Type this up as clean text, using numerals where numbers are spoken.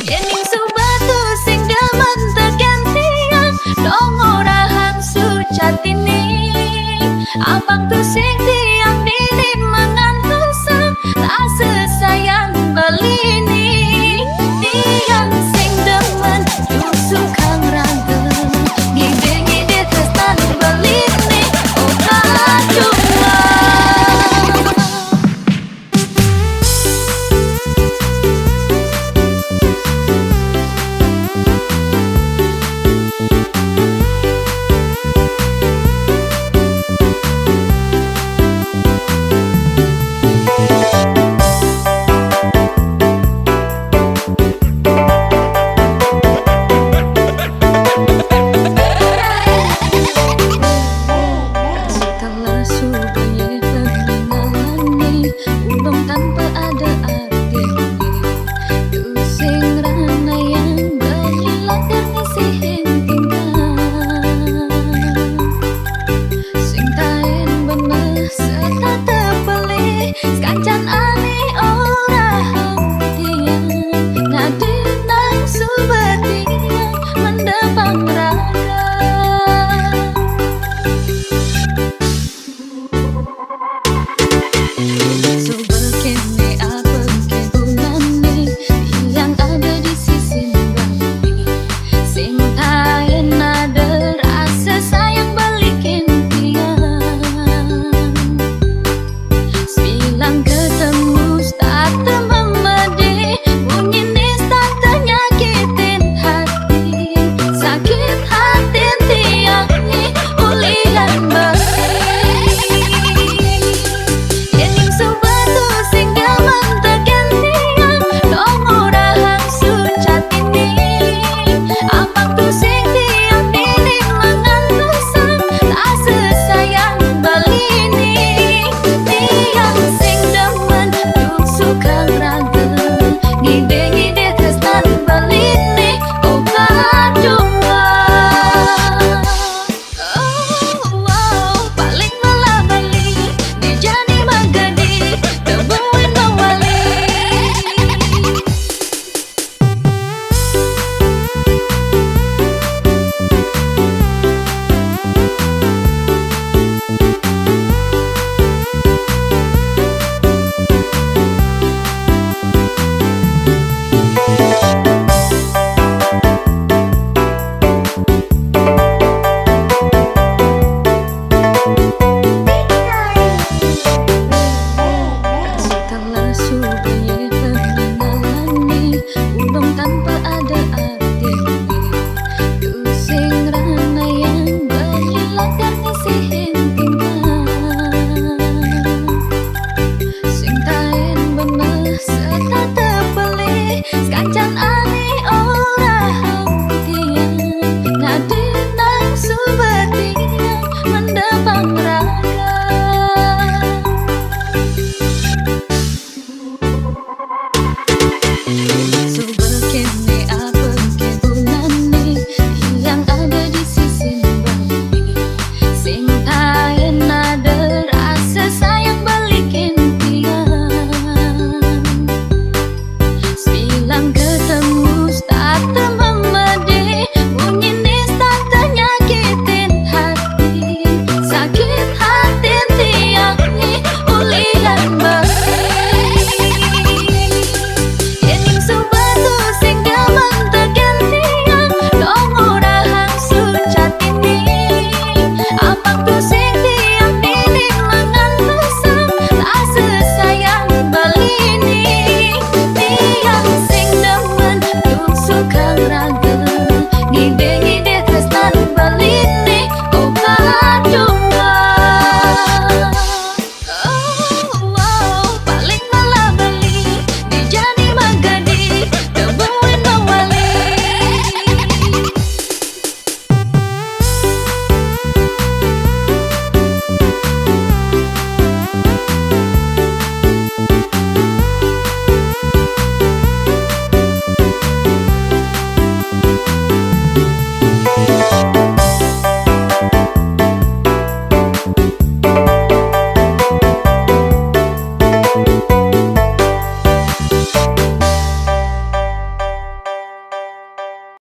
Yening subatu sing demen tergantian dong orahan sucatini abang tu sing tiang diri mengantusan tak sesayang belini tiang sing demen yusuk kang rangga ngide-ngide tresnan belini oh kacuma. Sekancan aneh orang dia ngadinang subetian mendepang raga subekene apa kegunane yang ada di sisi bumi sintain ada rasa sayang balikin bilang ketemu tak memedi bunyi nis tak nyakitin hati sakit hati tiang ni ulihan baik yening subatu sing gaman tergantian dong orahan sucatini abang tu sing tiang diri mengantusan tak sesayang belini tiang sing demen yusuk kang rangga ngide-ngide tresnan belini oh kacuma. Oh, paling malah bali di jani magadi tebuin mawali. Setelah subuh mengalami ulung tanpa ada arti tu sing rana yang berhilang karena sihin tinggal sing tain bener serta terbeli sekancan aneh orang dia ngadinang subetian mendepang raga so